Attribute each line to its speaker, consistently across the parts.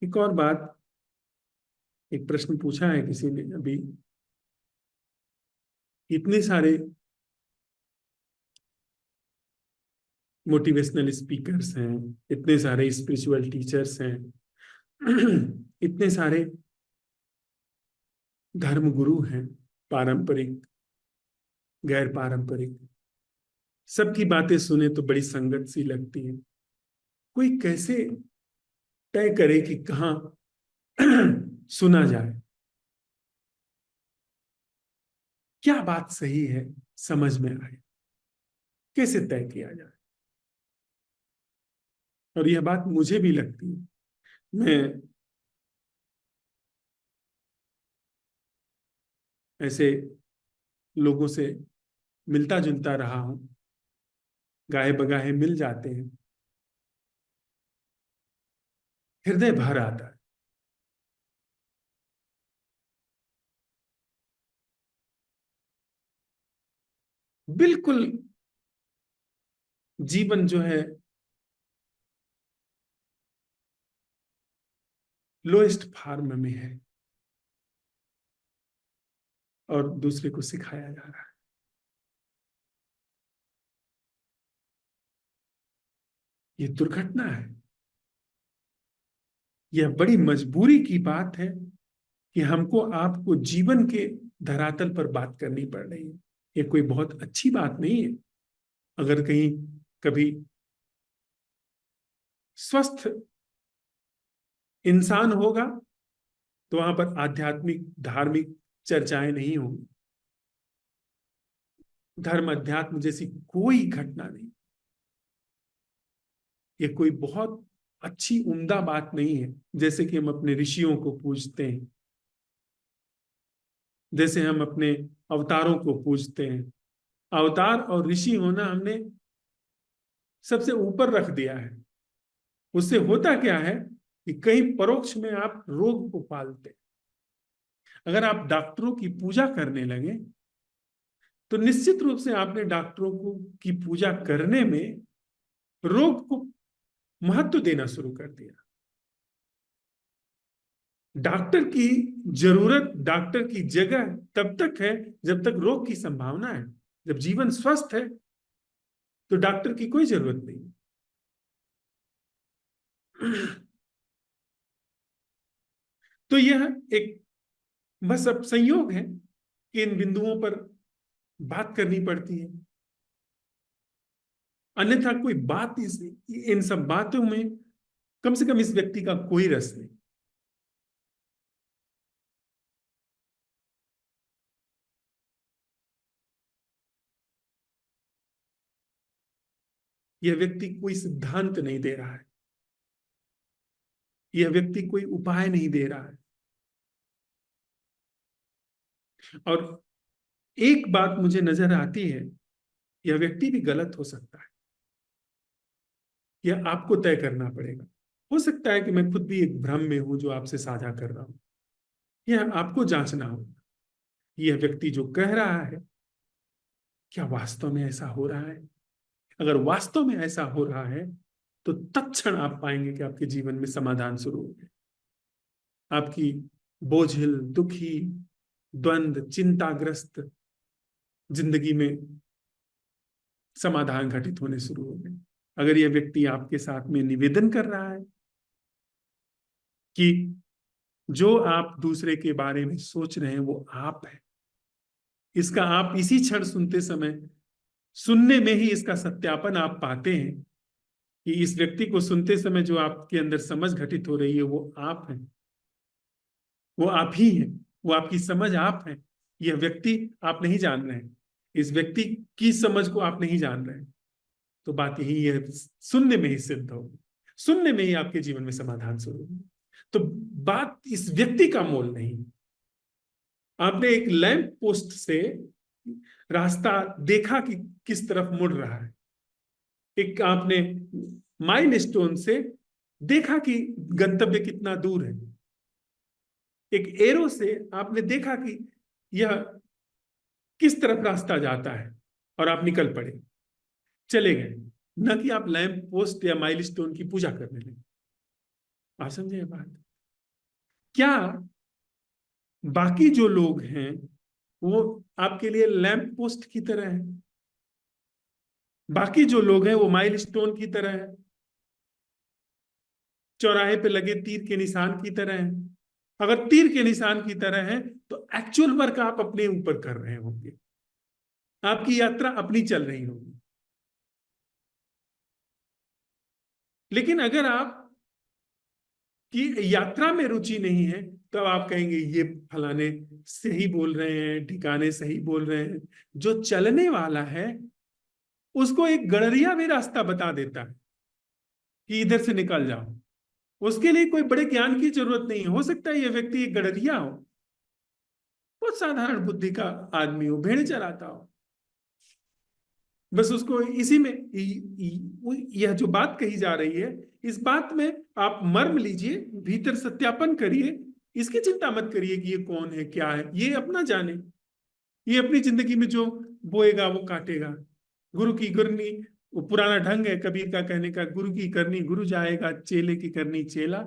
Speaker 1: एक और बात, एक प्रश्न पूछा है किसी ने अभी, इतने सारे मोटिवेशनल स्पीकर्स हैं, इतने सारे स्पिरिचुअल टीचर्स हैं, इतने सारे धर्म गुरु हैं, पारंपरिक गैर पारंपरिक, सबकी बातें सुने तो बड़ी संगत सी लगती है। कोई कैसे तय करे कि कहाँ सुना जाए, क्या बात सही है, समझ में आए, कैसे तय किया जाए। और यह बात मुझे भी लगती है। मैं ऐसे लोगों से मिलता जुलता रहा हूं, गाहे बगाहे मिल जाते हैं, हृदय भर आता है। बिल्कुल जीवन जो है लोएस्ट फॉर्म में है और दूसरे को सिखाया जा रहा है। ये दुर्घटना है। यह बड़ी मजबूरी की बात है कि हमको आपको जीवन के धरातल पर बात करनी पड़ रही है। ये कोई बहुत अच्छी बात नहीं है। अगर कहीं कभी स्वस्थ इंसान होगा तो वहां पर आध्यात्मिक धार्मिक चर्चाएं नहीं होंगी। धर्म अध्यात्म जैसी कोई घटना नहीं। ये कोई बहुत अच्छी उम्दा बात नहीं है। जैसे कि हम अपने ऋषियों को पूजते हैं, जैसे हम अपने अवतारों को पूजते हैं। अवतार और ऋषि होना हमने सबसे ऊपर रख दिया है। उससे होता क्या है कि कहीं परोक्ष में आप रोग को पालते। अगर आप डॉक्टरों की पूजा करने लगे तो निश्चित रूप से आपने डॉक्टरों को की पूजा करने में रोग को महत्व देना शुरू कर दिया। डॉक्टर की जरूरत, डॉक्टर की जगह तब तक है जब तक रोग की संभावना है। जब जीवन स्वस्थ है तो डॉक्टर की कोई जरूरत नहीं। तो यह एक बस अब संयोग है कि इन बिंदुओं पर बात करनी पड़ती है। अन्यथा कोई बात इन सब बातों में कम से कम इस व्यक्ति का कोई रस नहीं। यह व्यक्ति कोई सिद्धांत नहीं दे रहा है, यह व्यक्ति कोई उपाय नहीं दे रहा है। और एक बात मुझे नजर आती है, यह व्यक्ति भी गलत हो सकता है। यह आपको तय करना पड़ेगा। हो सकता है कि मैं खुद भी एक भ्रम में हूं जो आपसे साझा कर रहा हूं। यह आपको जांचना होगा। यह व्यक्ति जो कह रहा है, क्या वास्तव में ऐसा हो रहा है? अगर वास्तव में ऐसा हो रहा है तो तत्क्षण आप पाएंगे कि आपके जीवन में समाधान शुरू हो गए। आपकी बोझिल, दुखी, द्वंद, चिंताग्रस्त जिंदगी में समाधान घटित होने शुरू हो गए। अगर यह व्यक्ति आपके साथ में निवेदन कर रहा है कि जो आप दूसरे के बारे में सोच रहे हैं वो आप है, इसका आप इसी क्षण सुनते समय, सुनने में ही इसका सत्यापन आप पाते हैं कि इस व्यक्ति को सुनते समय जो आपके अंदर समझ घटित हो रही है वो आप हैं, वो आप ही हैं, वो आपकी समझ आप है। यह व्यक्ति आप नहीं जान रहे हैं, इस व्यक्ति की समझ को आप नहीं जान रहे हैं। तो बात यही है, सुनने में ही सिद्ध होगी, सुनने में ही आपके जीवन में समाधान शुरू होगी। तो बात इस व्यक्ति का मोल नहीं। आपने एक लैंप पोस्ट से रास्ता देखा कि किस तरफ मुड़ रहा है, एक आपने माइल स्टोन से देखा कि गंतव्य कितना दूर है, एक एरो से आपने देखा कि यह किस तरफ रास्ता जाता है और आप निकल पड़े, चले गए। न कि आप लैंप पोस्ट या माइलस्टोन की पूजा करने लगे। आप समझे ये बात? क्या बाकी जो लोग हैं वो आपके लिए लैंप पोस्ट की तरह है? बाकी जो लोग हैं वो माइलस्टोन की तरह है, चौराहे पे लगे तीर के निशान की तरह है? अगर तीर के निशान की तरह है तो एक्चुअल वर्क आप अपने ऊपर कर रहे होंगे, आपकी यात्रा अपनी चल रही होगी। लेकिन अगर आप की यात्रा में रुचि नहीं है तो आप कहेंगे ये फलाने सही बोल रहे हैं, ठिकाने सही बोल रहे हैं। जो चलने वाला है उसको एक गड़रिया भी रास्ता बता देता है कि इधर से निकल जाओ। उसके लिए कोई बड़े ज्ञान की जरूरत नहीं है। हो सकता है ये व्यक्ति एक गड़रिया हो, बहुत साधारण बुद्धि का आदमी हो, भेड़ चराता हो, बस उसको इसी में यह जो बात कही जा रही है इस बात में आप मर्म लीजिए, भीतर सत्यापन करिए। इसकी चिंता मत करिए कि ये कौन है क्या है, ये अपना जाने। ये अपनी जिंदगी में जो बोएगा वो काटेगा। गुरु की गुरनी, वो पुराना ढंग है कबीर का कहने का, गुरु की करनी गुरु जाएगा, चेले की करनी चेला।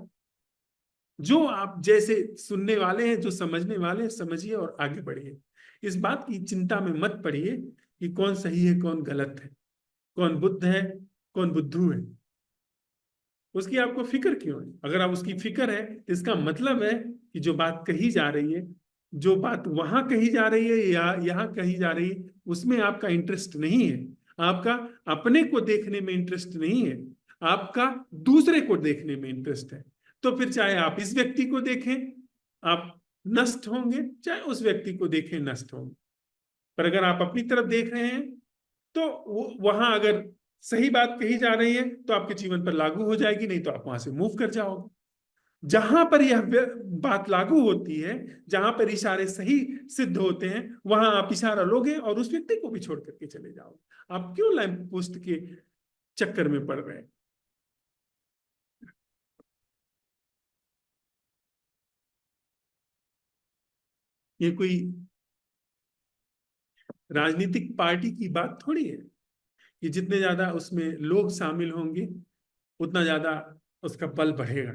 Speaker 1: जो आप जैसे सुनने वाले हैं, जो समझने वाले हैं, समझिए और आगे बढ़िए। इस बात की चिंता में मत पड़िए कि कौन सही है कौन गलत है, कौन बुद्ध है कौन बुद्धू है। उसकी आपको फिक्र क्यों है? अगर आप उसकी फिक्र है तो इसका मतलब है कि जो बात कही जा रही है, जो बात वहां कही जा रही है या यहाँ कही जा रही है, उसमें आपका इंटरेस्ट नहीं है। आपका अपने को देखने में इंटरेस्ट नहीं है, आपका दूसरे को देखने में इंटरेस्ट है। तो फिर चाहे आप इस व्यक्ति को देखें आप नष्ट होंगे, चाहे उस व्यक्ति को देखें नष्ट होंगे। पर अगर आप अपनी तरफ देख रहे हैं तो वहां अगर सही बात कही जा रही है तो आपके जीवन पर लागू हो जाएगी, नहीं तो आप वहां से मूव कर जाओगे। जहां पर यह बात लागू होती है, जहां पर इशारे सही सिद्ध होते हैं, वहां आप इशारा लोगे और उस व्यक्ति को भी छोड़ करके चले जाओगे। आप क्यों लैंप पोस्ट के चक्कर में पड़ रहे हैं? ये कोई राजनीतिक पार्टी की बात थोड़ी है कि जितने ज्यादा उसमें लोग शामिल होंगे उतना ज्यादा उसका बल बढ़ेगा।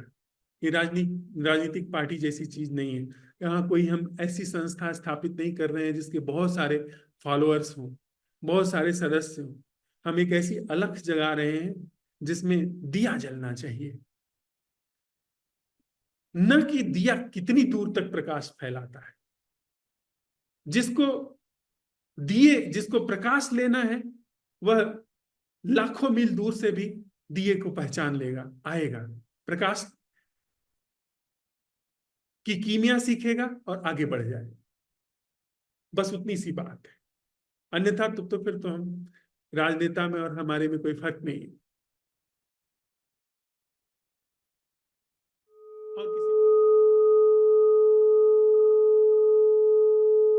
Speaker 1: ये राजनीतिक पार्टी जैसी चीज नहीं है। यहाँ कोई हम ऐसी संस्था स्थापित नहीं कर रहे हैं जिसके बहुत सारे फॉलोअर्स हों, बहुत सारे सदस्य हों। हम एक ऐसी अलख जगा रहे हैं जिसमें दिया जलना चाहिए, न कि दिया कितनी दूर तक प्रकाश फैलाता है। जिसको दिए, जिसको प्रकाश लेना है, वह लाखों मील दूर से भी दिए को पहचान लेगा, आएगा, प्रकाश की कीमिया सीखेगा और आगे बढ़ जाएगा। बस उतनी सी बात है। अन्यथा तो फिर तो हम राजनेता में और हमारे में कोई फर्क नहीं है। और किसी